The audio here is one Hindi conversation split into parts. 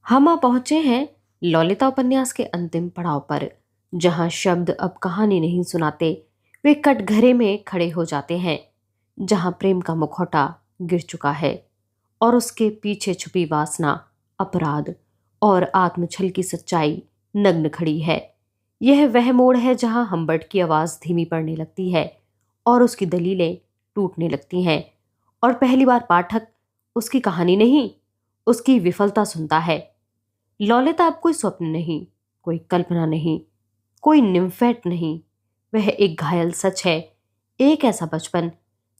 हम आ पहुंचे हैं ललिता उपन्यास के अंतिम पड़ाव पर, जहां शब्द अब कहानी नहीं सुनाते, वे कटघरे में खड़े हो जाते हैं। जहां प्रेम का मुखौटा गिर चुका है और उसके पीछे छुपी वासना, अपराध और आत्मछल की सच्चाई नग्न खड़ी है। यह वह मोड़ है जहां हम्बर्ट की आवाज धीमी पड़ने लगती है और उसकी दलीलें टूटने लगती हैं, और पहली बार पाठक उसकी कहानी नहीं, उसकी विफलता सुनता है। ललिता अब कोई स्वप्न नहीं, कोई कल्पना नहीं, कोई निम्फेट नहीं। वह एक घायल सच है, एक ऐसा बचपन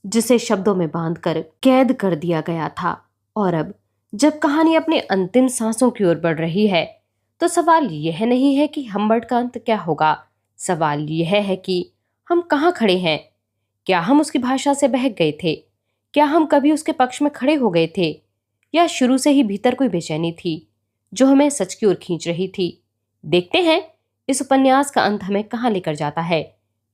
जिसे शब्दों में बांधकर कैद कर दिया गया था। और अब जब कहानी अपने अंतिम सांसों की ओर बढ़ रही है, तो सवाल यह नहीं है कि हम्बर्ट का अंत क्या होगा। सवाल यह है कि हम कहाँ खड़े हैं। क्या हम उसकी भाषा से बहक गए थे? क्या हम कभी उसके पक्ष में खड़े हो गए थे, या शुरू से ही भीतर कोई बेचैनी थी जो हमें सच की ओर खींच रही थी? देखते हैं इस उपन्यास का अंत हमें कहाँ लेकर जाता है,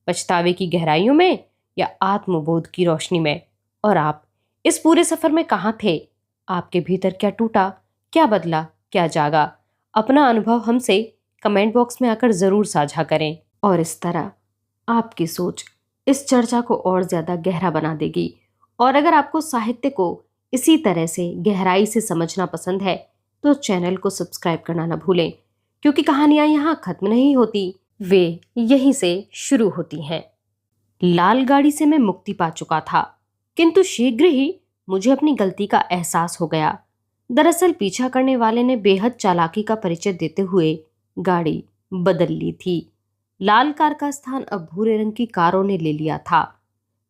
पछतावे की गहराइयों में या आत्मबोध की रोशनी में। और आप इस पूरे सफर में कहाँ थे? आपके भीतर क्या टूटा, क्या बदला, क्या जागा? अपना अनुभव हमसे कमेंट बॉक्स में आकर जरूर साझा करें। और इस तरह आपकी सोच इस चर्चा को और ज्यादा गहरा बना देगी। और अगर आपको साहित्य को इसी तरह से गहराई से समझना पसंद है, तो चैनल को सब्सक्राइब करना ना भूलें, क्योंकि कहानियां यहाँ खत्म नहीं होती, वे यहीं से शुरू होती हैं। लाल गाड़ी से मैं मुक्ति पा चुका था, किंतु शीघ्र ही मुझे अपनी गलती का एहसास हो गया। दरअसल पीछा करने वाले ने बेहद चालाकी का परिचय देते हुए गाड़ी बदल ली थी। लाल कार का स्थान अब भूरे रंग की कारों ने ले लिया था।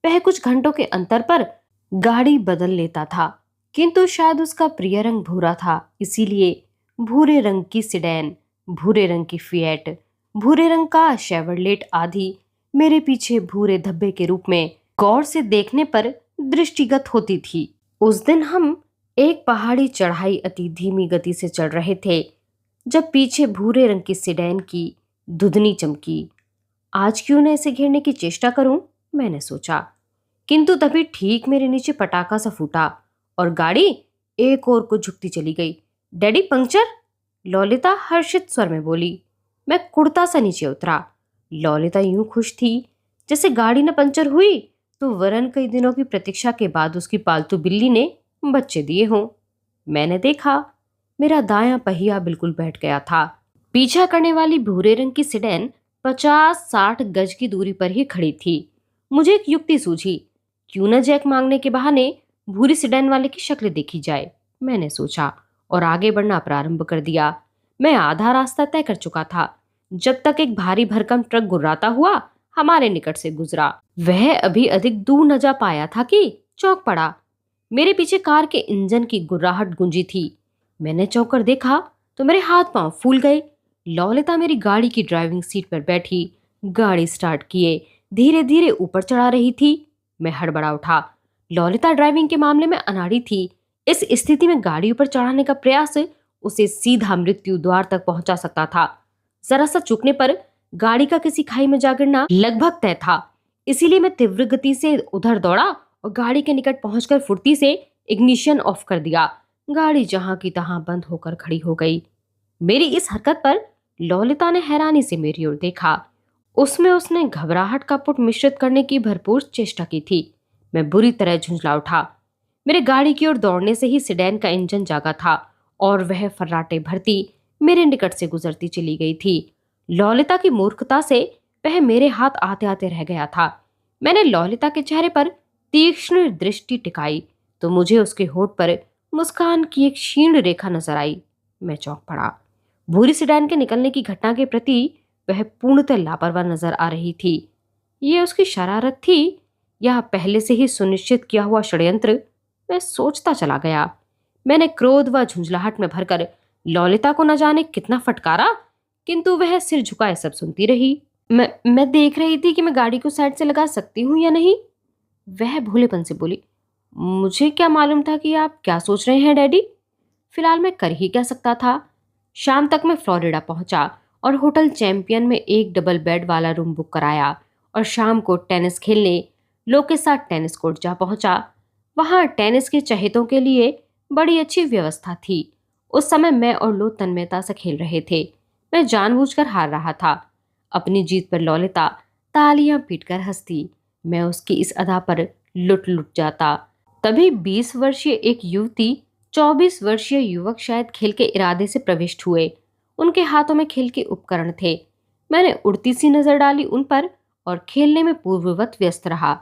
वह कुछ घंटों के अंतर पर गाड़ी बदल लेता था, किंतु शायद उसका प्रिय रंग भूरा था, इसीलिए भूरे रंग की सिडैन, भूरे रंग की फिएट, भूरे रंग का शेवरलेट आदि मेरे पीछे भूरे धब्बे के रूप में गौर से देखने पर दृष्टिगत होती थी। उस दिन हम एक पहाड़ी चढ़ाई अति धीमी गति से चढ़ रहे थे, जब पीछे भूरे रंग की सिडैन की धुंधनी चमकी। आज क्यों न इसे घेरने की चेष्टा करूं, मैंने सोचा। किंतु तभी ठीक मेरे नीचे पटाखा सा फूटा और गाड़ी एक ओर को झुकती चली गई। Daddy puncture? ललिता हर्षित स्वर में बोली। मैं कुड़ता सा नीचे उतरा। ललिता यूं खुश थी जैसे गाड़ी न पंचर हुई तो वरन कई दिनों की प्रतीक्षा के बाद उसकी पालतू बिल्ली ने बच्चे दिए हों। मैंने देखा, मेरा दायां पहिया बिल्कुल बैठ गया था। पीछा करने वाली भूरे रंग की सिडैन 50-60 गज की दूरी पर ही खड़ी थी। मुझे एक युक्ति सूझी, क्यों न जैक मांगने के बहाने भूरी सिडैन वाले की शक्ल देखी जाए, मैंने सोचा, और आगे बढ़ना प्रारंभ कर दिया। मैं आधा रास्ता तय कर चुका था जब तक एक भारी भरकम ट्रक गुर्राता हुआ हमारे निकट से गुजरा। वह अभी अधिक दूर न जा पाया था कि चौंक पड़ा। मेरे पीछे कार के इंजन की गुर्राहट गूंजी थी। मैंने चौंक कर देखा तो मेरे हाथ पांव फूल गए। ललिता मेरी गाड़ी की ड्राइविंग सीट पर बैठी गाड़ी स्टार्ट किए धीरे धीरे ऊपर चढ़ा रही थी। मैं हड़बड़ा उठा। ललिता ड्राइविंग के मामले में अनाड़ी थी। इस स्थिति में गाड़ी ऊपर चढ़ाने का प्रयास उसे सीधा मृत्यु द्वार तक पहुंचा सकता था। जरा सा चूकने पर गाड़ी का किसी खाई में जा गिरना लगभग तय था। इसीलिए मैं तीव्र गति से उधर दौड़ा और गाड़ी के निकट पहुंचकर फुर्ती से इग्निशन ऑफ कर दिया। गाड़ी जहां की तहां बंद होकर खड़ी हो गई। मेरी इस हरकत पर ललिता ने हैरानी से मेरी ओर देखा। उसमें उसने घबराहट का पुट मिश्रित करने की भरपूर चेष्टा की थी। मैं बुरी तरह झुंझला उठा। मेरे गाड़ी की ओर दौड़ने से ही सिडैन का इंजन जागा था और वह फर्राटे भरती मेरे निकट से गुजरती चली गई थी। ललिता की मूर्खता से वह मेरे हाथ आते आते रह गया था। मैंने ललिता के चेहरे पर तीक्ष्ण दृष्टि टिकाई तो मुझे उसके होठ पर मुस्कान की एक क्षीण रेखा नजर आई। मैं चौंक पड़ा। भूरी सिडैन के निकलने की घटना के प्रति वह पूर्णतः लापरवाह नजर आ रही थी। ये उसकी शरारत थी या पहले से ही सुनिश्चित किया हुआ षड्यंत्र? मैं सोचता चला गया। मैंने क्रोध व झुंझलाहट में भरकर ललिता को न जाने कितना फटकारा, किंतु वह सिर झुकाए सब सुनती रही। मैं देख रही थी कि मैं गाड़ी को साइड से लगा सकती हूँ या नहीं, वह भोलेपन से बोली। मुझे क्या मालूम था कि आप क्या सोच रहे हैं डैडी। फिलहाल मैं कर ही क्या सकता था। शाम तक मैं फ्लोरिडा पहुंचा और होटल चैंपियन में एक डबल बेड वाला रूम बुक कराया और शाम को टेनिस खेलने लोग के साथ टेनिस कोर्ट जा पहुंचा। वहां टेनिस के चहेतों के लिए बड़ी अच्छी व्यवस्था थी। उस समय मैं और लो तन्मयता से खेल रहे थे। मैं जानबूझकर हार रहा था। अपनी जीत पर ललिता तालियां पीटकर हंसती। मैं उसकी इस अदा पर लुट लुट जाता। तभी 20 वर्षीय एक युवती 24 वर्षीय युवक शायद खेल के इरादे से प्रविष्ट हुए। उनके हाथों में खेल के उपकरण थे। मैंने उड़ती सी नजर डाली उन पर और खेलने में पूर्ववत व्यस्त रहा।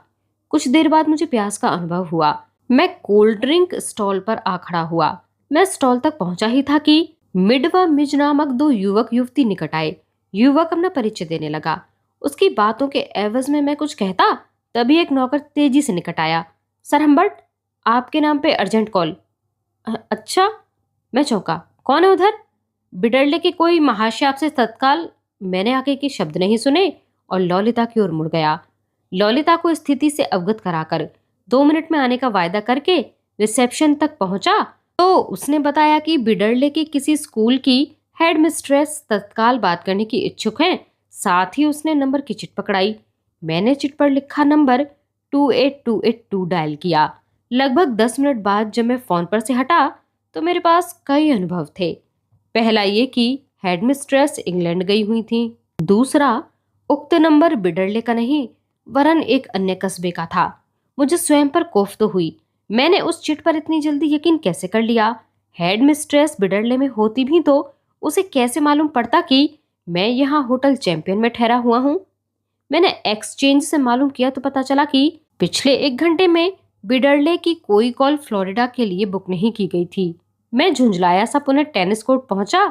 कुछ देर बाद मुझे प्यास का अनुभव हुआ। मैं कोल्ड ड्रिंक स्टॉल पर आ खड़ा हुआ। मैं स्टॉल तक पहुंचा ही था कि मिड व मिज नामक दो युवक युवती निकट आए। युवक अपना परिचय देने लगा। उसकी बातों के एवज में मैं कुछ कहता, तभी एक नौकर तेजी से निकट आया। सर हम्बर्ट, आपके नाम पे अर्जेंट कॉल। अच्छा, मैं चौंका। कौन है उधर? बिडरले के कोई महाशय आपसे तत्काल। मैंने आगे के शब्द नहीं सुने और ललिता की ओर मुड़ गया। ललिता को स्थिति से अवगत कराकर 2 मिनट में आने का वायदा करके रिसेप्शन तक पहुंचा तो उसने बताया कि बिडरले की किसी स्कूल की हेड मिस्ट्रेस तत्काल बात करने की इच्छुक हैं। साथ ही उसने नंबर की चिट पकड़ाई। मैंने चिट पर लिखा नंबर 28282 डायल किया। लगभग 10 मिनट बाद जब मैं फोन पर से हटा तो मेरे पास कई अनुभव थे। पहला ये कि हेडमिस्ट्रेस इंग्लैंड गई हुई थी। दूसरा, उक्त नंबर बिडरले का नहीं वरन एक अन्य कस्बे का था। मुझे स्वयं पर कोफ्त हुई। मैंने उस चिट पर इतनी जल्दी यकीन कैसे कर लिया? हेडमिस्ट्रेस बिडरले में होती भी तो उसे कैसे मालूम पड़ता कि मैं यहाँ होटल चैंपियन में ठहरा हुआ हूँ? मैंने एक्सचेंज से मालूम किया तो पता चला कि पिछले 1 घंटे में बिडरले की कोई कॉल फ्लोरिडा के लिए बुक नहीं की गई थी। मैं झुंझलाया सा पुनः टेनिस कोर्ट पहुंचा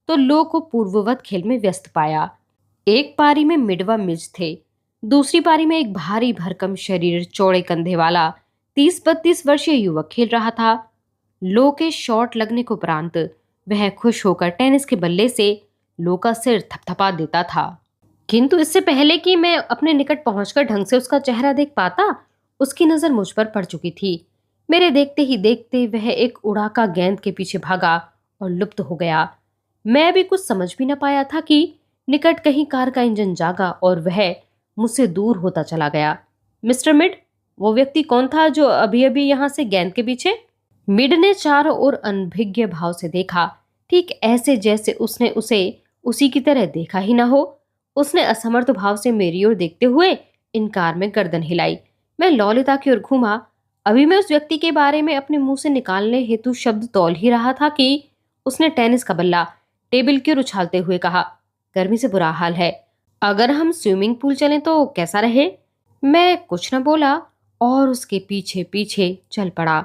तो लो को पूर्ववत खेल में व्यस्त पाया। एक पारी में मिडवा मिज थे। दूसरी पारी में एक भारी भरकम शरीर चौड़े कंधे वाला 30-32 वर्षीय युवक खेल रहा था। लो के शॉट लगने को उपरांत वह खुश होकर टेनिस के बल्ले से लो का सिर थपथपा देता था। किंतु इससे पहले कि मैं अपने निकट पहुंचकर ढंग से उसका चेहरा देख पाता, उसकी नजर मुझ पर पड़ चुकी थी। मेरे देखते ही देखते वह एक उड़ाका गेंद के पीछे भागा और लुप्त हो गया। मैं भी कुछ समझ भी न पाया था कि निकट कहीं कार का इंजन जागा और वह मुझसे दूर होता चला गया। मिस्टर मिड, वो व्यक्ति कौन था जो अभी अभी यहां से गेंद के पीछे? मिड ने चारों ओर अनभिज्ञ भाव से देखा, ठीक ऐसे जैसे उसने उसे उसी की तरह देखा ही ना हो। उसने असमर्थ भाव से मेरी ओर देखते हुए इनकार में गर्दन हिलाई। मैं ललिता की ओर घूमा। अभी मैं उस व्यक्ति के बारे में अपने मुंह से निकालने हेतु शब्द तौल ही रहा था कि उसने टेनिस का बल्ला टेबल की ओर उछालते हुए कहा, गर्मी से बुरा हाल है, अगर हम स्विमिंग पूल चलें तो कैसा रहे? मैं कुछ न बोला और उसके पीछे पीछे चल पड़ा।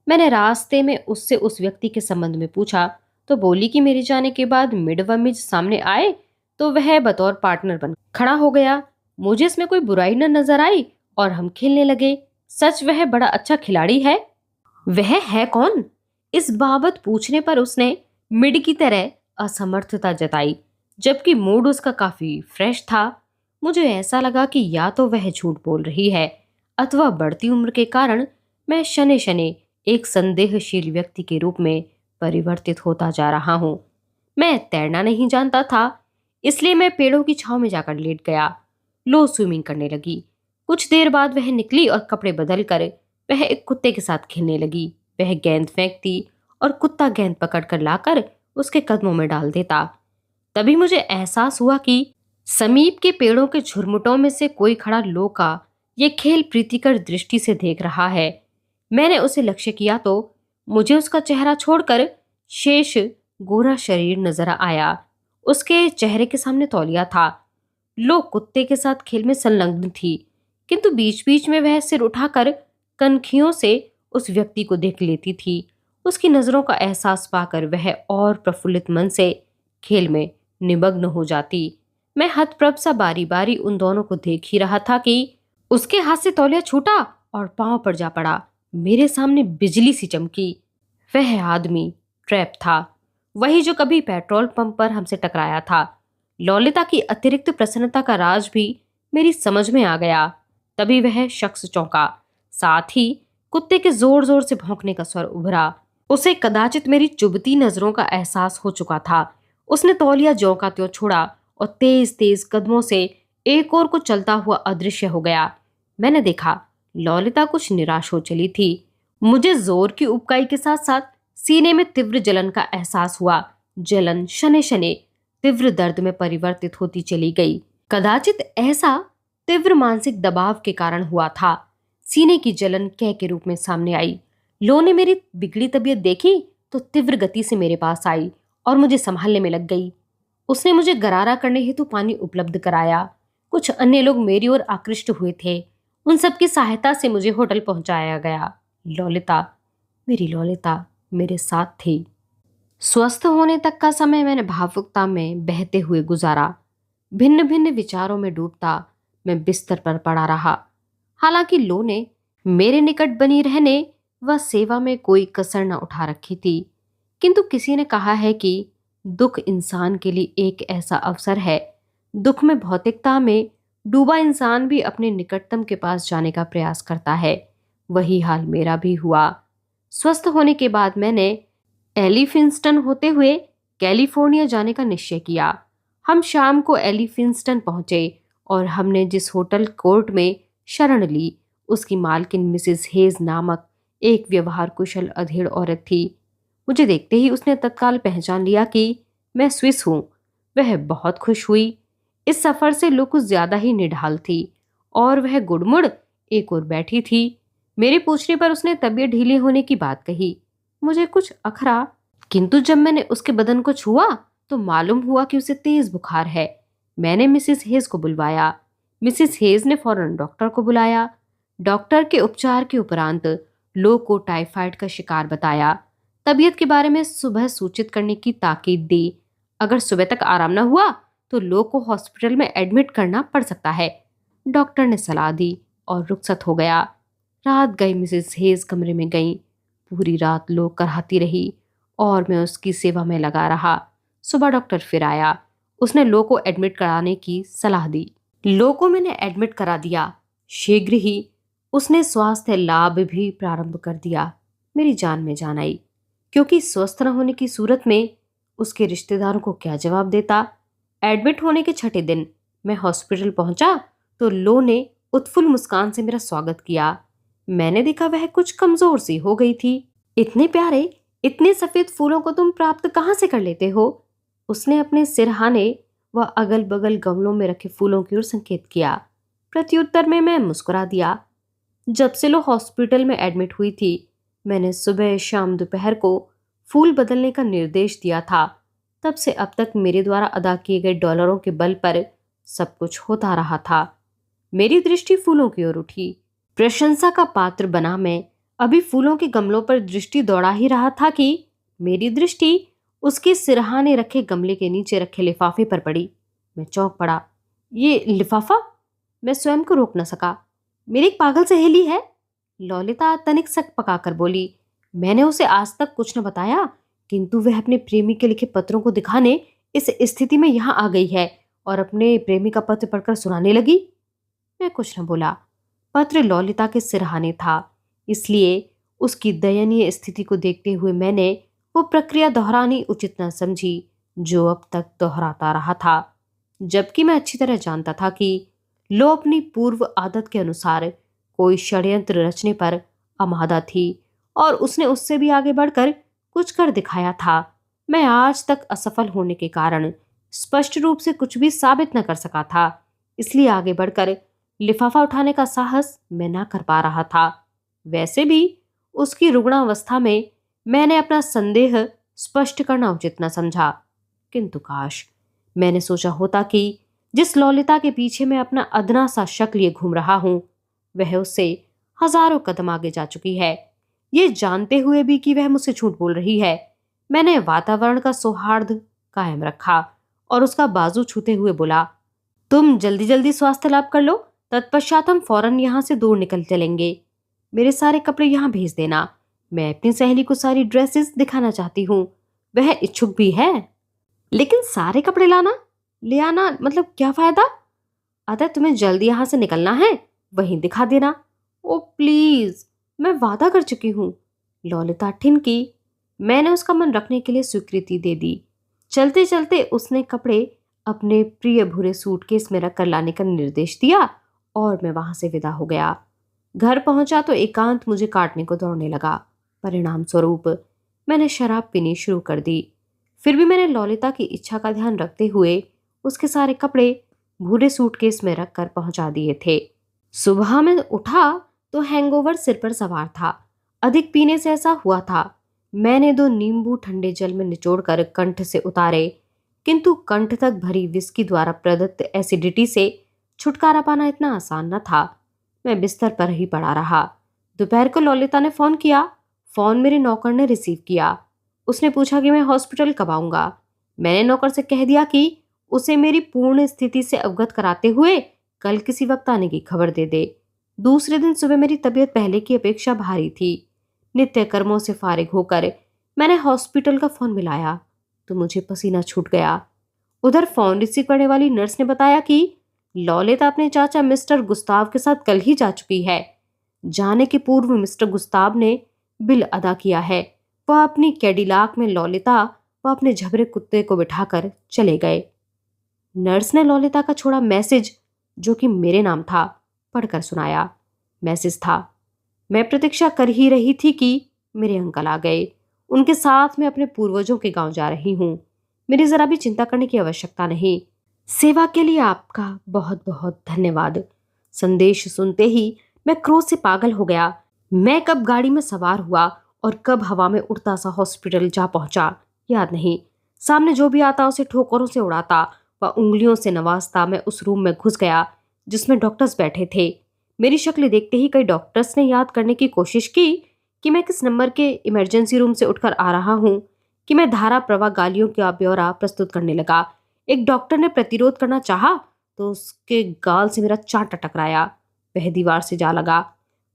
मैंने रास्ते में उससे उस व्यक्ति के संबंध में पूछा तो बोली कि मेरे जाने के बाद मिड व मिज सामने आए तो वह बतौर पार्टनर बन खड़ा हो गया। मुझे इसमें कोई बुराई न नजर आई और हम खेलने लगे। सच वह बड़ा अच्छा खिलाड़ी है। वह है कौन? इस बाबत पूछने पर उसने मिड की तरह असमर्थता जताई, जबकि मूड उसका काफी फ्रेश था। मुझे ऐसा लगा कि या तो वह झूठ बोल रही है अथवा बढ़ती उम्र के कारण मैं शने शने एक संदेहशील व्यक्ति के रूप में परिवर्तित होता जा रहा हूँ। मैं तैरना नहीं जानता था, इसलिए मैं पेड़ों की छांव में जाकर लेट गया। लो स्विमिंग करने लगी। कुछ देर बाद वह निकली और कपड़े बदल कर वह एक कुत्ते के साथ खेलने लगी। वह गेंद फेंकती और कुत्ता गेंद पकड़कर लाकर उसके कदमों में डाल देता। तभी मुझे एहसास हुआ कि समीप के पेड़ों के झुरमुटों में से कोई खड़ा लो का ये खेल प्रीतिकर दृष्टि से देख रहा है। मैंने उसे लक्ष्य किया तो मुझे उसका चेहरा छोड़कर शेष गोरा शरीर नजर आया। उसके चेहरे के सामने तौलिया था। लो कुत्ते के साथ खेल में संलग्न थी, किंतु बीच बीच में वह सिर उठाकर कनखियों से उस व्यक्ति को देख लेती थी। उसकी नजरों का एहसास पाकर वह और प्रफुल्लित मन से खेल में निमग्न हो जाती। मैं हतप्रभ सा बारी बारी उन दोनों को देख ही रहा था कि उसके हाथ से तौलिया छूटा और पांव पर जा पड़ा। मेरे सामने बिजली सी चमकी। वह आदमी ट्रैप था, वही जो कभी पेट्रोल पंप पर हमसे टकराया था। ललिता की अतिरिक्त प्रसन्नता का राज भी मेरी समझ में आ गया। तभी वह शख्स चौंका। साथ ही कुत्ते के जोर जोर से भौंकने का स्वर उभरा। उसे कदाचित मेरी चुभती नजरों का एहसास हो चुका था। उसने तौलिया ज्यों का त्यों छोड़ा और तेज तेज कदमों से एक और को चलता हुआ अदृश्य हो गया। मैंने देखा ललिता कुछ निराश हो चली थी। मुझे जोर की उबकाई के साथ साथ सीने में तीव्र जलन का एहसास हुआ। जलन शने शने तीव्र दर्द में परिवर्तित होती चली गई। कदाचित ऐसा तीव्र मानसिक दबाव के कारण हुआ था। सीने की जलन कै के रूप में सामने आई। लो ने मेरी बिगड़ी तबीयत देखी तो तीव्र गति से मेरे पास आई और मुझे संभालने में लग गई। उसने मुझे गरारा करने हेतु पानी उपलब्ध कराया। कुछ अन्य लोग मेरी ओर आकृष्ट हुए थे। उन सबकी सहायता से मुझे होटल पहुंचाया गया। ललिता, मेरी ललिता मेरे साथ थी। स्वस्थ होने तक का समय मैंने भावुकता में बहते हुए गुजारा। भिन्न भिन्न विचारों में डूबता मैं बिस्तर पर पड़ा रहा। हालांकि लो ने मेरे निकट बनी रहने व सेवा में कोई कसर न उठा रखी थी, किंतु किसी ने कहा है कि दुख इंसान के लिए एक ऐसा अवसर है। दुख में भौतिकता में डूबा इंसान भी अपने निकटतम के पास जाने का प्रयास करता है। वही हाल मेरा भी हुआ। स्वस्थ होने के बाद मैंने एलिफिंस्टन होते हुए कैलिफोर्निया जाने का निश्चय किया। हम शाम को एलिफिंस्टन पहुंचे और हमने जिस होटल कोर्ट में शरण ली, उसकी मालकिन मिसेस हेज नामक एक व्यवहार कुशल अधेड़ औरत थी। मुझे देखते ही उसने तत्काल पहचान लिया कि मैं स्विस हूँ। वह बहुत खुश हुई। इस सफर से लो कुछ ज्यादा ही निढाल थी और वह गुड़मुड़ एक ओर बैठी थी। मेरे पूछने पर उसने तबीयत ढीली होने की बात कही। मुझे कुछ अखरा, किंतु जब मैंने उसके बदन को छुआ तो मालूम हुआ कि उसे तेज बुखार है। मैंने मिसेस हेज को बुलवाया। मिसेस हेज ने फौरन डॉक्टर को बुलाया। डॉक्टर के उपचार के उपरांत लो को टाइफाइड का शिकार बताया। तबीयत के बारे में सुबह सूचित करने की ताकीद दी। अगर सुबह तक आराम न हुआ तो लो को हॉस्पिटल में एडमिट करना पड़ सकता है। डॉक्टर ने सलाह दी और रुखसत हो गया। रात गई मिसेस हेज कमरे में गई। पूरी रात लो कराहती रही और मैं उसकी सेवा में लगा रहा। सुबह डॉक्टर फिर आया। उसने लो को एडमिट कराने की सलाह दी। लो को मैंने एडमिट करा दिया। शीघ्र ही उसने स्वास्थ्य लाभ भी प्रारंभ कर दिया। मेरी जान में जान आई, क्योंकि स्वस्थ न होने की सूरत में उसके रिश्तेदारों को क्या जवाब देता। एडमिट होने के छठे दिन मैं हॉस्पिटल पहुंचा तो लो ने उत्फुल्ल मुस्कान से मेरा स्वागत किया। मैंने देखा वह कुछ कमजोर सी हो गई थी। इतने प्यारे, इतने सफेद फूलों को तुम प्राप्त कहाँ से कर लेते हो? उसने अपने सिरहाने व अगल बगल गमलों में रखे फूलों की ओर संकेत किया। प्रत्युत्तर में मैं मुस्कुरा दिया। जब से लो हॉस्पिटल में एडमिट हुई थी, मैंने सुबह शाम दोपहर को फूल बदलने का निर्देश दिया था। तब से अब तक मेरे द्वारा अदा किए गए डॉलरों के बल पर सब कुछ होता रहा था। मेरी दृष्टि फूलों की ओर उठी। प्रशंसा का पात्र बना मैं अभी फूलों के गमलों पर दृष्टि दौड़ा ही रहा था कि मेरी दृष्टि उसके सिरहाने रखे गमले के नीचे रखे लिफाफे पर पड़ी। मैं चौंक पड़ा। ये लिफाफा? मैं स्वयं को रोक न सका। मेरी एक पागल सहेली है, ललिता तनिक सक पकाकर बोली। मैंने उसे आज तक कुछ न बताया, किंतु वह अपने प्रेमी के लिखे पत्रों को दिखाने इस स्थिति में यहाँ आ गई है और अपने प्रेमी का पत्र पढ़कर सुनाने लगी। मैं कुछ न बोला। पत्र ललिता के सिरहाने था, इसलिए उसकी दयनीय स्थिति को देखते हुए मैंने वो प्रक्रिया दोहरानी उचित न समझी जो अब तक दोहराता रहा था, जबकि मैं अच्छी तरह जानता था कि लो अपनी पूर्व आदत के अनुसार कोई षड्यंत्र रचने पर आमादा थी और उसने उससे भी आगे बढ़कर कुछ कर दिखाया था। मैं आज तक असफल होने के कारण स्पष्ट रूप से कुछ भी साबित न कर सका था, इसलिए आगे बढ़कर लिफाफा उठाने का साहस मैं न कर पा रहा था। वैसे भी उसकी रुग्णावस्था में मैंने अपना संदेह स्पष्ट करना उचित न समझा, किंतु काश मैंने सोचा होता कि जिस ललिता के पीछे मैं अपना अदना सा शक लिए घूम रहा हूं, वह उससे हजारों कदम आगे जा चुकी है। ये जानते हुए भी कि वह मुझसे झूठ बोल रही है, मैंने वातावरण का सौहार्द कायम रखा और उसका बाजू छूते हुए बोला, तुम जल्दी जल्दी स्वास्थ्य लाभ कर लो, तत्पश्चात हम फौरन यहाँ से दूर निकल चलेंगे। मेरे सारे कपड़े यहाँ भेज देना। मैं अपनी सहेली को सारी ड्रेसेस दिखाना चाहती हूँ, वह इच्छुक भी है। लेकिन सारे कपड़े ले आना मतलब क्या फायदा? अतः तुम्हें जल्दी यहाँ से निकलना है, वहीं दिखा देना। ओ प्लीज, मैं वादा कर चुकी हूँ। ललिता ठिनकी। मैंने उसका मन रखने के लिए स्वीकृति दे दी। चलते चलते उसने कपड़े अपने प्रिय भूरे सूटकेस में रखकर लाने का निर्देश दिया और मैं वहां से विदा हो गया। घर पहुंचा तो एकांत मुझे काटने को दौड़ने लगा। परिणाम स्वरूप मैंने शराब पीनी शुरू कर दी। फिर भी मैंने ललिता की इच्छा का ध्यान रखते हुए उसके सारे कपड़े भूरे सूटकेस में रखकर पहुंचा दिए थे। सुबह में उठा तो हैंगओवर सिर पर सवार था। अधिक पीने से ऐसा हुआ था। मैंने 2 नींबू ठंडे जल में निचोड़कर कंठ से उतारे, किंतु कंठ तक भरी विस्की द्वारा प्रदत्त एसिडिटी से छुटकारा पाना इतना आसान न था। मैं बिस्तर पर ही पड़ा रहा। दोपहर को ललिता ने फोन किया। फोन मेरे नौकर ने रिसीव किया। उसने पूछा कि मैं हॉस्पिटल कब आऊंगा। मैंने नौकर से कह दिया कि उसे मेरी पूर्ण स्थिति से अवगत कराते हुए कल किसी वक्त आने की खबर दे दे। दूसरे दिन सुबह मेरी तबीयत पहले की अपेक्षा भारी थी। नित्य कर्मों से फारिग होकर मैंने हॉस्पिटल का फोन मिलाया तो मुझे पसीना छूट गया। उधर फोन रिसीव करने वाली नर्स ने बताया कि ललिता अपने चाचा मिस्टर गुस्ताव के साथ कल ही जा चुकी है। जाने के पूर्व मिस्टर गुस्ताव ने बिल अदा किया है। वह अपनी कैडिलाक में ललिता व अपने झबरे कुत्ते को बिठाकर चले गए। नर्स ने ललिता का छोड़ा मैसेज, जो कि मेरे नाम था, पढ़कर सुनाया। मैसेज था, मैं प्रतीक्षा कर ही रही थी कि मेरे अंकल आ गए। उनके साथ मैं अपने पूर्वजों के गांव जा रही हूं। मेरी जरा भी चिंता करने की आवश्यकता नहीं। सेवा के लिए आपका बहुत बहुत धन्यवाद। संदेश सुनते ही मैं क्रोध से पागल हो गया। मैं कब गाड़ी में सवार हुआ और कब हवा में उड़ता सा हॉस्पिटल जा पहुंचा, याद नहीं। सामने जो भी आता उसे ठोकरों से उड़ाता व उंगलियों से नवाजता मैं उस रूम में घुस गया जिसमें डॉक्टर्स बैठे थे। मेरी शक्ल देखते ही कई डॉक्टर्स ने याद करने की कोशिश की कि मैं किस नंबर के इमरजेंसी रूम से उठकर आ रहा हूं कि मैं धारा प्रवाह गालियों का ब्यौरा प्रस्तुत करने लगा। एक डॉक्टर ने प्रतिरोध करना चाहा तो उसके गाल से मेरा चांटा टकराया। वह दीवार से जा लगा।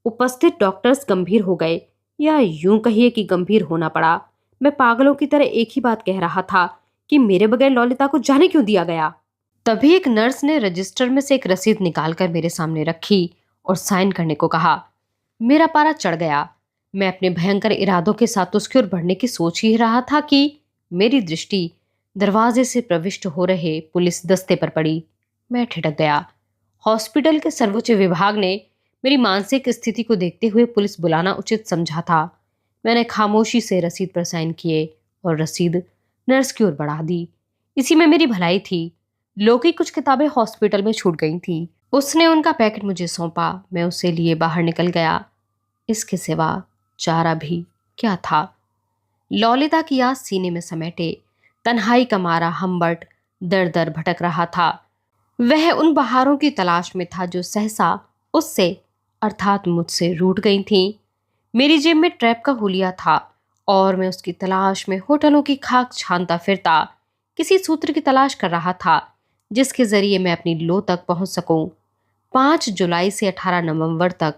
उपस्थित डॉक्टर्स गंभीर हो गए, या यूं कहिए कि गंभीर होना पड़ा। मैं पागलों की तरह एक ही बात कह रहा था कि मेरे बगैर ललिता को जाने क्यों दिया गया। तभी एक नर्स ने रजिस्टर में से एक रसीद निकालकर मेरे सामने रखी और साइन करने को कहा। मेरा पारा चढ़ गया। मैं अपने भयंकर इरादों के साथ उसकी ओर बढ़ने की सोच ही रहा था कि मेरी दृष्टि दरवाजे से प्रविष्ट हो रहे पुलिस दस्ते पर पड़ी। मैं ठिठक गया। हॉस्पिटल के सर्वोच्च विभाग ने मेरी मानसिक स्थिति को देखते हुए पुलिस बुलाना उचित समझा था। मैंने खामोशी से रसीद पर साइन किए और रसीद नर्स की ओर बढ़ा दी। इसी में मेरी भलाई थी। लो की कुछ किताबें हॉस्पिटल में छूट गई थी। उसने उनका पैकेट मुझे सौंपा। मैं उसे लिए बाहर निकल गया। इसके सिवा चारा भी क्या था। ललिता की याद सीने में समेटे तन्हाई का मारा हम्बर्ट दर दर भटक रहा था। वह उन बहारों की तलाश में था जो सहसा उससे अर्थात मुझसे रूठ गई थी। मेरी जेब में ट्रैप का हुलिया था और मैं उसकी तलाश में होटलों की खाक छानता फिरता किसी सूत्र की तलाश कर रहा था जिसके जरिए मैं अपनी लो तक पहुंच सकूं। 5 जुलाई से 18 नवंबर तक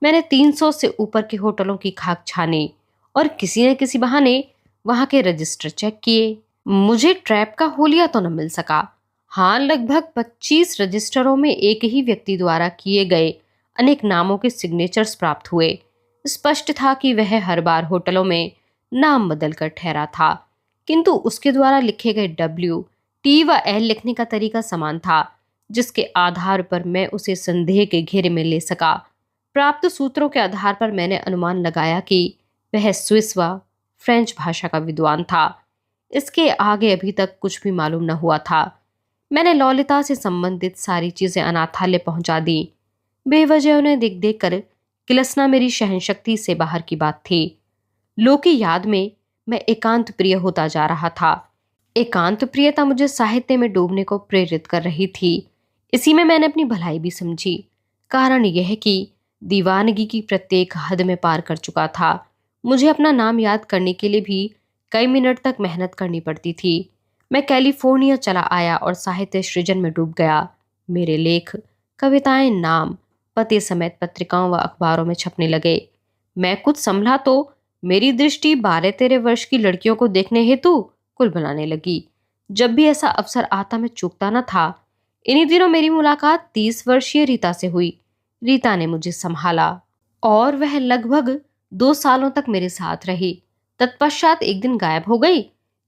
मैंने 300 से ऊपर के होटलों की खाक छानी और किसी न किसी बहाने वहां के रजिस्टर चेक किए। मुझे ट्रैप का होलिया तो न मिल सका। हाँ, लगभग 25 रजिस्टरों में एक ही व्यक्ति द्वारा किए गए अनेक नामों के सिग्नेचर्स प्राप्त हुए। स्पष्ट था कि वह हर बार होटलों में नाम बदलकर ठहरा था, किंतु उसके द्वारा लिखे गए W, T व L लिखने का तरीका समान था, जिसके आधार पर मैं उसे संदेह के घेरे में ले सका। प्राप्त सूत्रों के आधार पर मैंने अनुमान लगाया कि वह स्विस व फ्रेंच भाषा का विद्वान था। इसके आगे अभी तक कुछ भी मालूम न हुआ था। मैंने ललिता से संबंधित सारी चीजें अनाथालय पहुंचा दी। बेवजह उन्हें देख देख कर किलसना मेरी सहनशक्ति से बाहर की बात थी। लो की याद में मैं एकांत प्रिय होता जा रहा था। एकांत प्रियता मुझे साहित्य में डूबने को प्रेरित कर रही थी। इसी में मैंने अपनी भलाई भी समझी। कारण यह कि दीवानगी की प्रत्येक हद में पार कर चुका था। मुझे अपना नाम याद करने के लिए भी कई मिनट तक मेहनत करनी पड़ती थी। मैं कैलिफोर्निया चला आया और साहित्य सृजन में डूब गया। मेरे लेख, कविताएं, नाम, पते समेत पत्रिकाओं व अखबारों में छपने लगे। मैं कुछ संभला तो मेरी दृष्टि 12-13 वर्ष की लड़कियों को देखने हेतु कुल बनाने लगी। जब भी ऐसा अवसर आता मैं चूकता न था। इन्हीं दिनों मेरी मुलाकात 30 वर्षीय रीता से हुई। रीता ने मुझे संभाला और वह लगभग 2 सालों तक मेरे साथ रही। तत्पश्चात एक दिन गायब हो गई।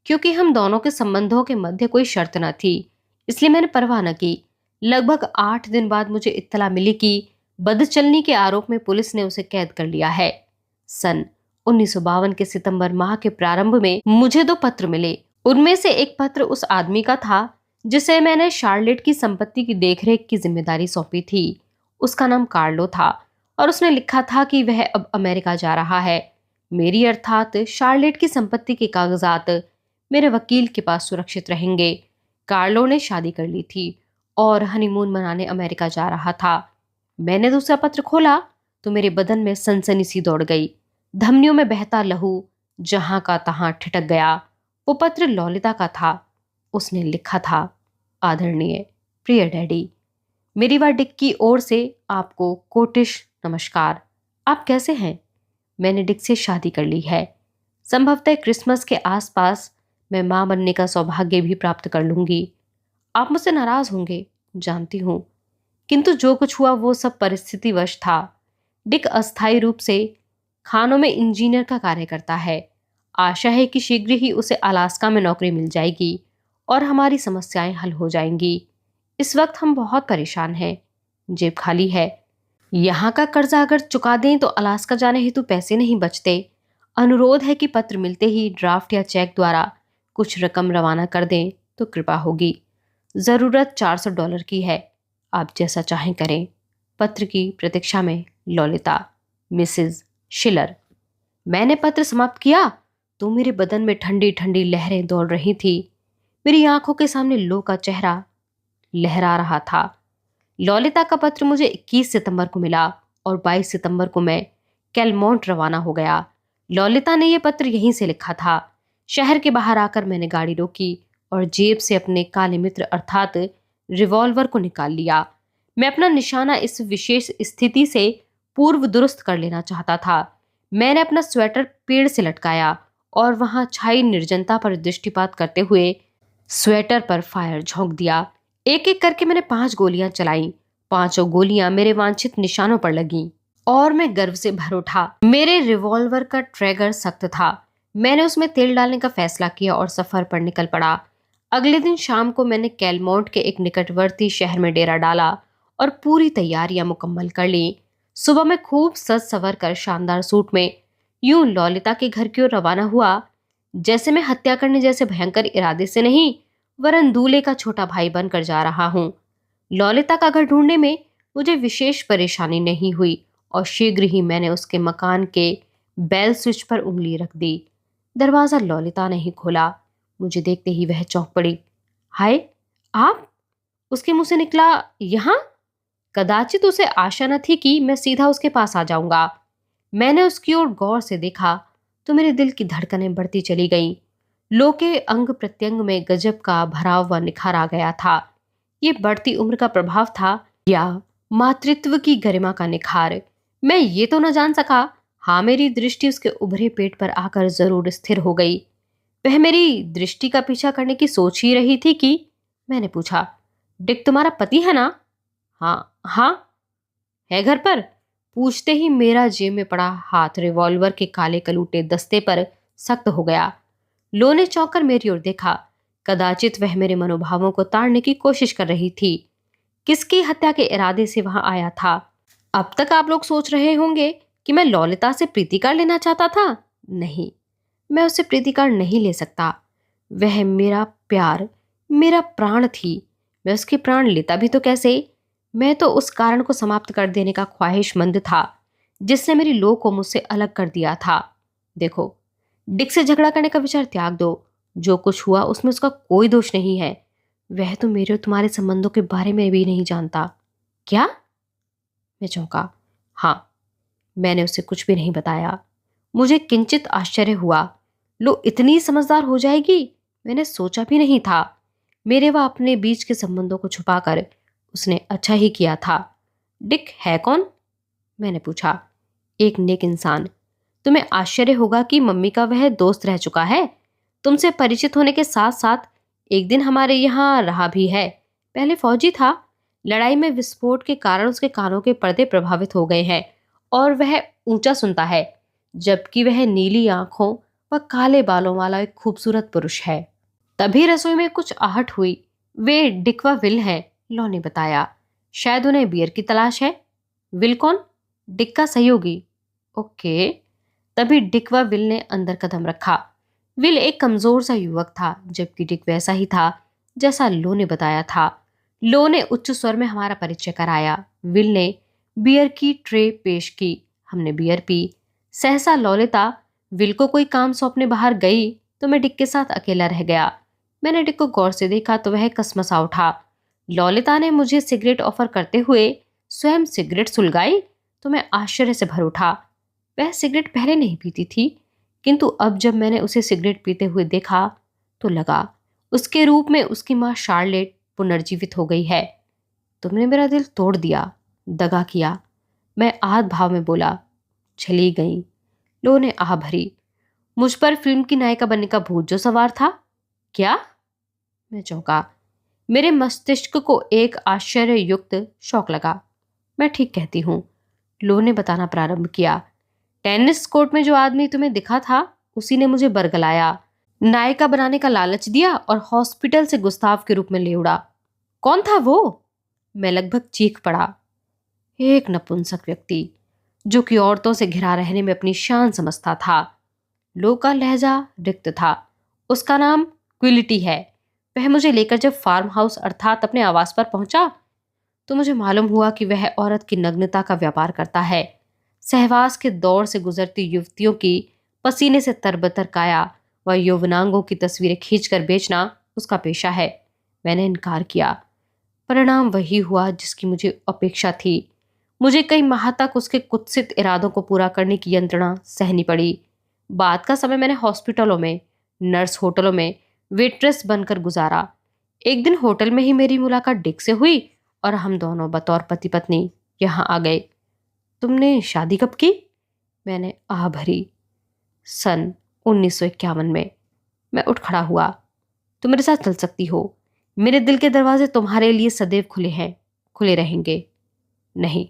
क्योंकि हम दोनों के संबंधों के मध्य कोई शर्त न थी, इसलिए मैंने परवाह न की। लगभग 8 दिन बाद मुझे इत्तला मिली कि बदचलनी के आरोप में पुलिस ने उसे कैद कर लिया है। सन 1952 के सितंबर माह के प्रारंभ में मुझे 2 पत्र मिले। उनमें से एक पत्र उस आदमी का था जिसे मैंने शार्लेट की संपत्ति की देखरेख की जिम्मेदारी सौंपी थी। उसका नाम कार्लो था और उसने लिखा था कि वह अब अमेरिका जा रहा है। मेरी अर्थात शार्लेट की संपत्ति के कागजात मेरे वकील के पास सुरक्षित रहेंगे। कार्लो ने शादी कर ली थी और हनीमून मनाने अमेरिका जा रहा था। मैंने दूसरा पत्र खोला तो मेरे बदन में सनसनी सी दौड़ गई। धमनियों में बहता लहू जहां का तहां ठिठक गया। वो पत्र ललिता का था। उसने लिखा था, आदरणीय प्रिय डैडी, मेरी व डिक की ओर से आपको कोटिश नमस्कार। आप कैसे हैं? मैंने डिक से शादी कर ली है। संभवतः क्रिसमस के आसपास मैं मां बनने का सौभाग्य भी प्राप्त कर लूंगी। आप मुझसे नाराज होंगे, जानती हूं, किंतु जो कुछ हुआ वो सब परिस्थितिवश था। डिक अस्थायी रूप से खानों में इंजीनियर का कार्य करता है। आशा है कि शीघ्र ही उसे अलास्का में नौकरी मिल जाएगी और हमारी समस्याएं हल हो जाएंगी। इस वक्त हम बहुत परेशान हैं, जेब खाली है। यहाँ का कर्जा अगर चुका दें तो अलास्का जाने हेतु पैसे नहीं बचते। अनुरोध है कि पत्र मिलते ही ड्राफ्ट या चेक द्वारा कुछ रकम रवाना कर दें तो कृपा होगी। जरूरत $400 की है। आप जैसा चाहें करें। पत्र की प्रतीक्षा में ललिता, मिसेस शिलर। मैंने पत्र समाप्त किया तो मेरे बदन में ठंडी ठंडी लहरें दौड़ रही थी। मेरी आंखों के सामने लो का चेहरा लहरा रहा था। ललिता का पत्र मुझे 21 सितंबर को मिला और 22 सितंबर को मैं कैलमोंट रवाना हो गया। ललिता ने यह पत्र यहीं से लिखा था। शहर के बाहर आकर मैंने गाड़ी रोकी और जेब से अपने काले मित्र अर्थात रिवॉल्वर को निकाल लिया। मैं अपना निशाना इस विशेष स्थिति से पूर्व दुरुस्त कर लेना चाहता था। मैंने अपना स्वेटर पेड़ से लटकाया और वहां छाई निर्जनता पर दृष्टिपात करते हुए स्वेटर पर फायर झोंक दिया। एक एक करके मैंने 5 गोलियां चलाई। 5 गोलियां मेरे वांछित निशानों पर लगीं और मैं गर्व से भर उठा। मेरे रिवॉल्वर का ट्रैगर सख्त था। मैंने उसमें तेल डालने का फैसला किया और सफर पर निकल पड़ा। अगले दिन शाम को मैंने कैलमोंट के एक निकटवर्ती शहर में डेरा डाला और पूरी तैयारियां मुकम्मल कर ली। सुबह में खूब सज सवर कर शानदार सूट में यूं ललिता के घर की ओर रवाना हुआ जैसे मैं हत्या करने जैसे भयंकर इरादे से नहीं वरन दूल्हे का छोटा भाई बनकर जा रहा हूं। ललिता का घर ढूंढने में मुझे विशेष परेशानी नहीं हुई और शीघ्र ही मैंने उसके मकान के बेल स्विच पर उंगली रख दी। दरवाजा ललिता ने ही खोला। मुझे देखते ही वह चौंक पड़ी। हाय, आप? उसके मुंह से निकला, यहां? कदाचित उसे आशा न थी कि मैं सीधा उसके पास आ जाऊंगा। मैंने उसकी ओर गौर से देखा तो मेरे दिल की धड़कनें बढ़ती चली गईं। लो के अंग प्रत्यंग में गजब का भराव व निखार आ गया था। ये बढ़ती उम्र का प्रभाव था या मातृत्व की गरिमा का निखार, मैं ये तो न जान सका। हाँ, मेरी दृष्टि उसके उभरे पेट पर आकर जरूर स्थिर हो गई। वह मेरी दृष्टि का पीछा करने की सोच ही रही थी कि मैंने पूछा, डिक तुम्हारा पति है ना? हाँ हाँ, है घर पर। पूछते ही मेरा जेब में पड़ा हाथ रिवॉल्वर के काले कलूटे दस्ते पर सख्त हो गया। लो ने चौंक कर मेरी ओर देखा। कदाचित वह मेरे मनोभावों को ताड़ने की कोशिश कर रही थी। किसकी हत्या के इरादे से वहां आया था? अब तक आप लोग सोच रहे होंगे कि मैं ललिता से प्रीतिकार लेना चाहता था। नहीं, मैं उससे प्रीतिकार नहीं ले सकता। वह मेरा प्यार, मेरा प्राण थी। मैं उसके प्राण लेता भी तो कैसे? मैं तो उस कारण को समाप्त कर देने का ख्वाहिशमंद था जिसने मेरी लो को मुझसे अलग कर दिया था। देखो, डिक से झगड़ा करने का विचार त्याग दो। जो कुछ हुआ उसमें उसका कोई दोष नहीं है। वह तो मेरे और तुम्हारे संबंधों के बारे में भी नहीं जानता। क्या? मैं चौंका। हाँ, मैंने उसे कुछ भी नहीं बताया। मुझे किंचित आश्चर्य हुआ। लो इतनी समझदार हो जाएगी, मैंने सोचा भी नहीं था। मेरे व अपने बीच के संबंधों को छुपाकर उसने अच्छा ही किया था। डिक है कौन? मैंने पूछा। एक नेक इंसान। तुम्हें आश्चर्य होगा कि मम्मी का वह दोस्त रह चुका है। तुमसे परिचित होने के साथ साथ एक दिन हमारे यहाँ रहा भी है। पहले फौजी था। लड़ाई में विस्फोट के कारण उसके कानों के पर्दे प्रभावित हो गए हैं और वह ऊंचा सुनता है, जबकि वह नीली आंखों व काले बालों वाला एक खूबसूरत पुरुष है। तभी रसोई में कुछ आहट हुई। वे डिक व विल हैं, लो ने बताया। शायद उन्हें बियर की तलाश है। विल कौन? डिक का सहयोगी। ओके। तभी डिक व विल ने अंदर कदम रखा। विल एक कमजोर सा युवक था, जबकि डिक वैसा ही था जैसा लो ने बताया था। लो ने उच्च स्वर में हमारा परिचय कराया। विल ने बियर की ट्रे पेश की। हमने बियर पी। सहसा ललिता विल को कोई काम सौंपने बाहर गई तो मैं डिक के साथ अकेला रह गया। मैंने डिक को गौर से देखा तो वह कसमसा उठा। ललिता ने मुझे सिगरेट ऑफर करते हुए स्वयं सिगरेट सुलगाई तो मैं आश्चर्य से भर उठा। वह सिगरेट पहले नहीं पीती थी, किंतु अब जब मैंने उसे सिगरेट पीते हुए देखा तो लगा उसके रूप में उसकी मां शार्लेट पुनर्जीवित हो गई है। तुमने मेरा दिल तोड़ दिया, दगा किया। मैं आहत भाव में बोला। चली गई। लो ने आह भरी। मुझ पर फिल्म की नायिका बनने का भूत जो सवार था। क्या? मैं चौंका। मेरे मस्तिष्क को एक आश्चर्ययुक्त शौक लगा। मैं ठीक कहती हूँ, लो ने बताना प्रारंभ किया। टेनिस कोर्ट में जो आदमी तुम्हें दिखा था उसी ने मुझे बरगलाया, नायिका बनाने का लालच दिया और हॉस्पिटल से गुस्ताव के रूप में ले उड़ा। कौन था वो? मैं लगभग चीख पड़ा। एक नपुंसक व्यक्ति जो कि औरतों से घिरा रहने में अपनी शान समझता था। लो का लहजा रिक्त था। उसका नाम क्विलिटी है। वह मुझे लेकर जब फार्म हाउस अर्थात अपने आवास पर पहुंचा तो मुझे मालूम हुआ कि वह औरत की नग्नता का व्यापार करता है। सहवास के दौर से गुजरती युवतियों की पसीने से तरबतर काया व यौवनांगों की तस्वीरें खींचकर बेचना उसका पेशा है। मैंने इनकार किया। परिणाम वही हुआ जिसकी मुझे अपेक्षा थी। मुझे कई माह तक उसके कुत्सित इरादों को पूरा करने की यंत्रणा सहनी पड़ी। बाद का समय मैंने हॉस्पिटलों में, नर्स होटलों में वेट्रेस बनकर गुजारा। एक दिन होटल में ही मेरी मुलाकात डिक से हुई और हम दोनों बतौर पति पत्नी यहाँ आ गए। तुमने शादी कब की? मैंने आह भरी। सन 1951 में। मैं उठ खड़ा हुआ। तुम मेरे साथ चल सकती हो। मेरे दिल के दरवाजे तुम्हारे लिए सदैव खुले हैं, खुले रहेंगे। नहीं,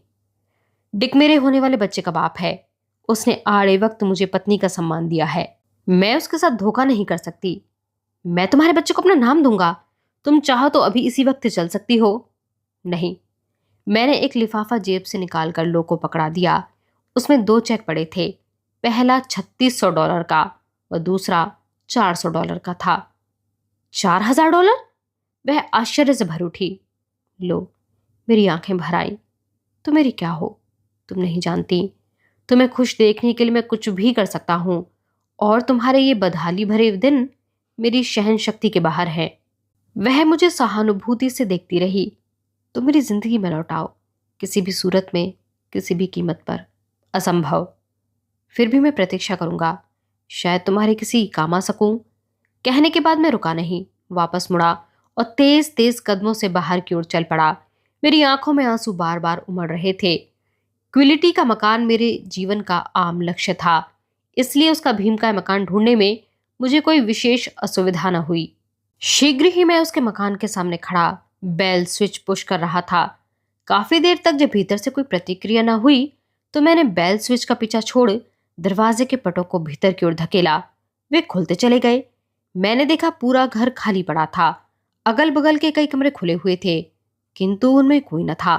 डिक मेरे होने वाले बच्चे का बाप है। उसने आड़े वक्त मुझे पत्नी का सम्मान दिया है। मैं उसके साथ धोखा नहीं कर सकती। मैं तुम्हारे बच्चे को अपना नाम दूंगा। तुम चाहो तो अभी इसी वक्त चल सकती हो। नहीं। मैंने एक लिफाफा जेब से निकालकर लो को पकड़ा दिया। उसमें 2 चेक पड़े थे। पहला $3600 का और दूसरा $400 का था। $4000? वह आश्चर्य से भर उठी। लो, मेरी आंखें भर आईं। तुम मेरी क्या हो? तुम नहीं जानती। तुम्हें खुश देखने के लिए मैं कुछ भी कर सकता हूं और तुम्हारे ये बदहाली भरे दिन मेरी सहन शक्ति के बाहर हैं। वह मुझे सहानुभूति से देखती रही। तुम मेरी जिंदगी में लौटाओ, किसी भी सूरत में, किसी भी कीमत पर। असंभव। फिर भी मैं प्रतीक्षा करूंगा, शायद तुम्हारे किसी काम आ सकूं। कहने के बाद मैं रुका नहीं, वापस मुड़ा और तेज तेज कदमों से बाहर की ओर चल पड़ा। मेरी आंखों में आंसू बार बार उमड़ रहे थे। क्विलिटी का मकान मेरे जीवन का आम लक्ष्य था, इसलिए उसका भीमकाय मकान ढूंढने में मुझे कोई विशेष असुविधा न हुई। शीघ्र ही मैं उसके मकान के सामने खड़ा बेल स्विच पुश कर रहा था। काफी देर तक जब भीतर से कोई प्रतिक्रिया न हुई तो मैंने बेल स्विच का पीछा छोड़ दरवाजे के पटों को भीतर की ओर धकेला। वे खुलते चले गए। मैंने देखा पूरा घर खाली पड़ा था। अगल बगल के कई कमरे खुले हुए थे, किंतु उनमें कोई न था।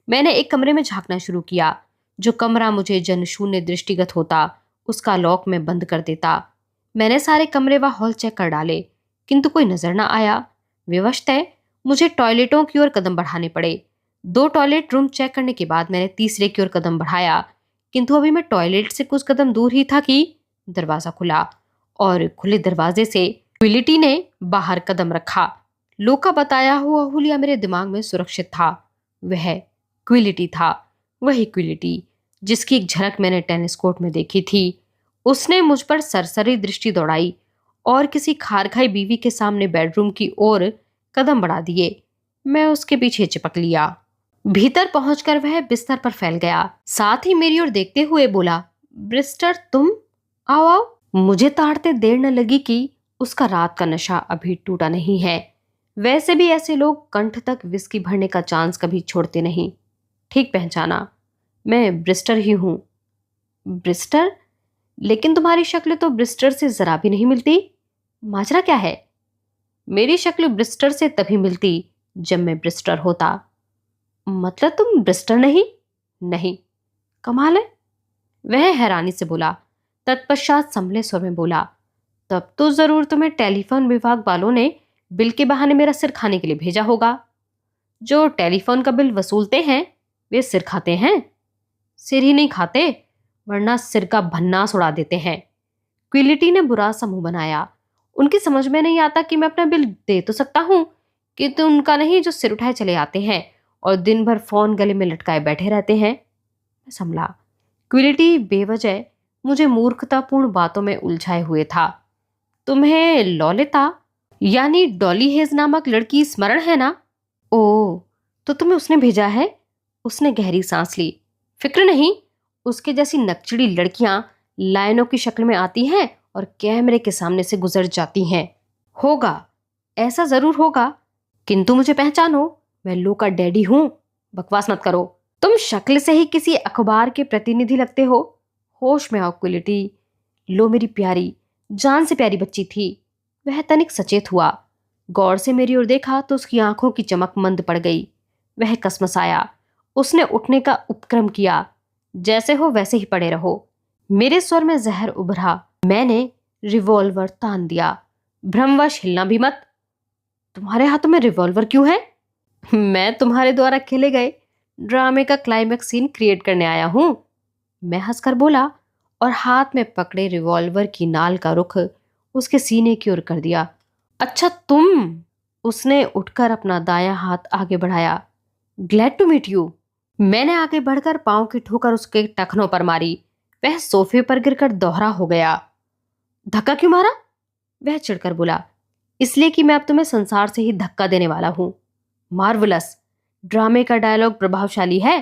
मैंने एक कमरे में झांकना शुरू किया। जो कमरा मुझे जनशून्य दृष्टिगत होता उसका लॉक में बंद कर देता। मैंने सारे कमरे व हॉल चेक कर डाले, किंतु कोई नजर न आया। विवशतः मुझे टॉयलेटों की ओर कदम बढ़ाने पड़े। 2 टॉयलेट रूम चेक करने के बाद मैंने तीसरे की ओर कदम बढ़ाया, किंतु अभी मैं टॉयलेट से कुछ कदम दूर ही था कि दरवाजा खुला और खुले दरवाजे से क्विलिटी ने बाहर कदम रखा। लो का बताया हुआ हुलिया मेरे दिमाग में सुरक्षित था। वह क्विलिटी था, वही क्विलिटी जिसकी एक झलक मैंने टेनिस कोर्ट में देखी थी। उसने मुझ पर सरसरी दृष्टि दौड़ाई और किसी खारखाई बीवी के सामने बेडरूम की ओर कदम बढ़ा दिए। मैं उसके पीछे चिपक लिया। भीतर पहुंचकर वह बिस्तर पर फैल गया। साथ ही मेरी ओर देखते हुए बोला, ब्रिस्टर तुम? आओ आओ। मुझे ताड़ते देर न लगी कि उसका रात का नशा अभी टूटा नहीं है। वैसे भी ऐसे लोग कंठ तक विस्की भरने का चांस कभी छोड़ते नहीं। ठीक पहचाना, मैं ब्रिस्टर ही हूं। ब्रिस्टर? लेकिन तुम्हारी शक्ल तो ब्रिस्टर से जरा भी नहीं मिलती। माजरा क्या है? मेरी शक्ल ब्रिस्टर से तभी मिलती जब मैं ब्रिस्टर होता। मतलब तुम ब्रिस्टर नहीं? नहीं। कमाल है, वह हैरानी से बोला। तत्पश्चात संभले स्वर में बोला, तब तो जरूर तुम्हें टेलीफोन विभाग वालों ने बिल के बहाने मेरा सिर खाने के लिए भेजा होगा। जो टेलीफोन का बिल वसूलते हैं वे सिर खाते हैं? सिर ही नहीं खाते, वरना सिर का भन्नास उड़ा देते हैं। क्विलिटी ने बुरा सा मुंह बनाया। उनकी समझ में नहीं आता कि मैं अपना बिल दे तो सकता हूं, किंतु उनका नहीं जो सिर उठाए चले आते हैं और दिन भर फोन गले में लटकाए बैठे रहते हैं। मैं संभला। क्विलिटी बेवजह मुझे मूर्खतापूर्ण बातों में उलझाए हुए था। तुम्हें ललिता यानी डॉली हेज नामक लड़की स्मरण है ना? ओ, तो तुम्हें उसने भेजा है? उसने गहरी सांस ली। फिक्र नहीं, उसके जैसी नकचड़ी लड़कियां लाइनों की शक्ल में आती हैं और कैमरे के सामने से गुजर जाती हैं। होगा, ऐसा जरूर होगा, किंतु मुझे पहचानो, मैं लो का डैडी हूं। बकवास मत करो, तुम शक्ल से ही किसी अखबार के प्रतिनिधि लगते हो। होश में आओ क्विलिटी। लो मेरी प्यारी, जान से प्यारी बच्ची थी। वह तनिक सचेत हुआ। गौर से मेरी ओर देखा तो उसकी आंखों की चमक मंद पड़ गई। वह कसमसाया। उसने उठने का उपक्रम किया। जैसे हो वैसे ही पड़े रहो। मेरे स्वर में जहर उभरा। मैंने रिवॉल्वर तान दिया। भ्रमवश हिलना भी मत। तुम्हारे हाथों में रिवॉल्वर क्यों है? मैं तुम्हारे द्वारा खेले गए ड्रामे का क्लाइमैक्स सीन क्रिएट करने आया हूं। मैं हंसकर बोला और हाथ में पकड़े रिवॉल्वर की नाल का रुख उसके सीने की ओर कर दिया। अच्छा तुम? उसने उठकर अपना दायां हाथ आगे बढ़ाया। Glad to meet you. मैंने आगे बढ़कर पांव की ठोकर उसके टखनों पर मारी। वह सोफे पर गिरकर दोहरा हो गया। धक्का क्यों मारा? वह चिढ़कर बोला। इसलिए कि मैं अब तुम्हें संसार से ही धक्का देने वाला हूं। मार्वलस, ड्रामे का डायलॉग प्रभावशाली है।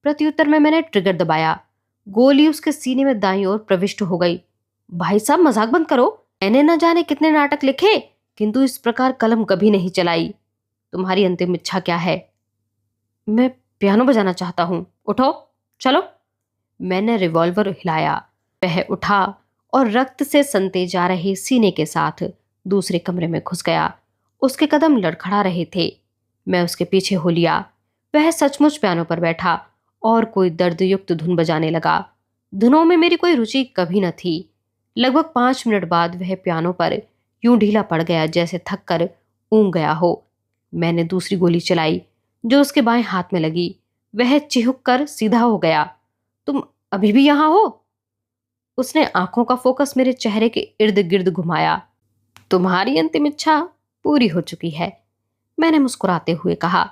प्रत्युत्तर में मैंने ट्रिगर दबाया। गोली उसके सीने में दाईं ओर प्रविष्ट हो गई। भाई साहब मजाक बंद करो। मैंने न जाने कितने नाटक लिखे, किंतु इस प्रकार कलम कभी नहीं चलाई। तुम्हारी अंतिम इच्छा क्या है? मैं पियानो बजाना चाहता हूं। उठो, चलो। मैंने रिवॉल्वर हिलाया। वह उठा और रक्त से सनते जा रहे सीने के साथ दूसरे कमरे में घुस गया। उसके कदम लड़खड़ा रहे थे। मैं उसके पीछे हो लिया। वह सचमुच पियानो पर बैठा और कोई दर्दयुक्त धुन बजाने लगा। धुनों में मेरी कोई रुचि कभी न थी। लगभग 5 मिनट बाद वह पियानो पर यूं ढीला पड़ गया जैसे थक कर ऊँग गया हो। मैंने दूसरी गोली चलाई जो उसके बाएं हाथ में लगी। वह चिहुक कर सीधा हो गया। तुम अभी भी यहां हो? उसने आंखों का फोकस मेरे चेहरे के इर्द गिर्द घुमाया। तुम्हारी अंतिम इच्छा पूरी हो चुकी है, मैंने मुस्कुराते हुए कहा।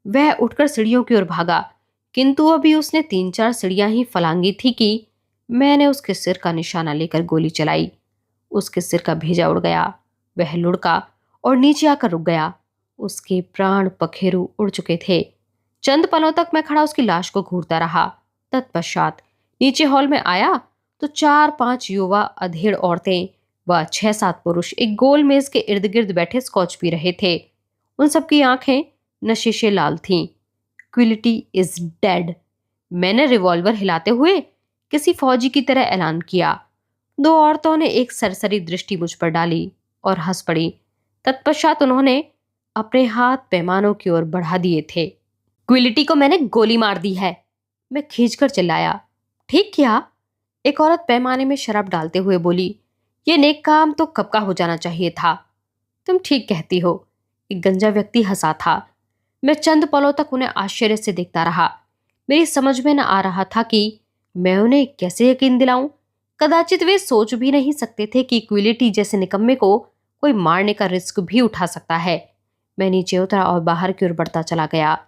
वह उठकर सीढ़ियों की ओर भागा, किंतु अभी उसने 3-4 सीढ़ियां ही फलांगी थी कि मैंने उसके सिर का निशाना लेकर गोली चलाई। उसके सिर का भेजा उड़ गया। वह लुढ़का और नीचे आकर रुक गया। उसके प्राण पखेरु उड़ चुके थे। चंद पलों तक मैं खड़ा उसकी लाश को घूरता रहा। तत्पश्चात नीचे हॉल में आया तो 4-5 युवा अधेड़ औरतें व 6-7 पुरुष एक गोल मेज के इर्द गिर्द बैठे स्कॉच पी रहे थे। उन सबकी आंखें नशे लाल थीं। क्विलिटी इज डेड। मैंने रिवॉल्वर हिलाते हुए किसी फौजी की तरह ऐलान किया। 2 औरतों ने एक सरसरी दृष्टि मुझ पर डाली और हंस पड़ी। तत्पश्चात उन्होंने अपने हाथ पैमानों की ओर बढ़ा दिए थे। क्विलिटी को मैंने गोली मार दी है, मैं खींचकर चिल्लाया। ठीक किया, एक औरत पैमाने में शराब डालते हुए बोली। ये नेक काम तो कब का हो जाना चाहिए था। तुम ठीक कहती हो, एक गंजा व्यक्ति हंसा था। मैं चंद पलों तक उन्हें आश्चर्य से देखता रहा। मेरी समझ में न आ रहा था कि मैं उन्हें कैसे यकीन दिलाऊं। कदाचित वे सोच भी नहीं सकते थे कि क्विलिटी जैसे निकम्मे को कोई मारने का रिस्क भी उठा सकता है। मैं नीचे उतरा और बाहर की ओर बढ़ता चला गया।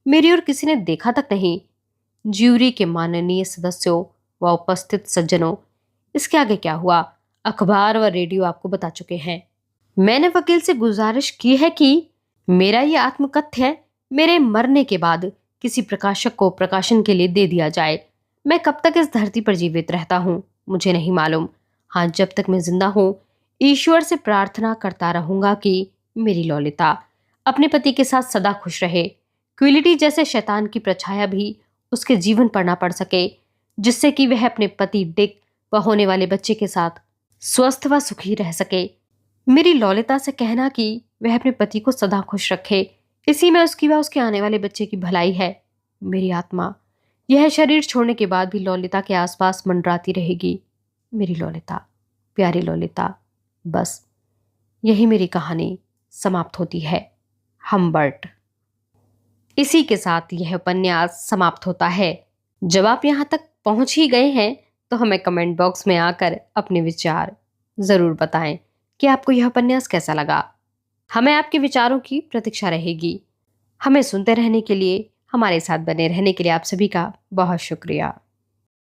मेरी ओर किसी ने देखा तक नहीं। ज्यूरी के माननीय सदस्यों व उपस्थित सज्जनों, इसके आगे क्या हुआ अखबार व रेडियो आपको बता चुके हैं। मैंने वकील से गुजारिश की है कि मेरा ये आत्मकथ्य मेरे मरने के बाद किसी प्रकाशक को प्रकाशन के लिए दे दिया जाए। मैं कब तक इस धरती पर जीवित रहता हूँ मुझे नहीं मालूम। हाँ, जब तक मैं जिंदा हूँ ईश्वर से प्रार्थना करता रहूंगा कि मेरी ललिता अपने पति के साथ सदा खुश रहे। क्विलिटी जैसे शैतान की प्रछाया भी उसके जीवन पर ना पड़ सके, जिससे कि वह अपने पति डिक व होने वाले बच्चे के साथ स्वस्थ व सुखी रह सके। मेरी ललिता से कहना कि वह अपने पति को सदा खुश रखे, इसी में उसकी व उसके आने वाले बच्चे की भलाई है। मेरी आत्मा यह शरीर छोड़ने के बाद भी ललिता के आसपास मंडराती रहेगी। मेरी ललिता, प्यारी ललिता, बस यही मेरी कहानी समाप्त होती है। हम्बर्ट। इसी के साथ यह उपन्यास समाप्त होता है। जब आप यहाँ तक पहुंच ही गए हैं तो हमें कमेंट बॉक्स में आकर अपने विचार जरूर बताएं कि आपको यह उपन्यास कैसा लगा। हमें आपके विचारों की प्रतीक्षा रहेगी। हमें सुनते रहने के लिए, हमारे साथ बने रहने के लिए आप सभी का बहुत शुक्रिया।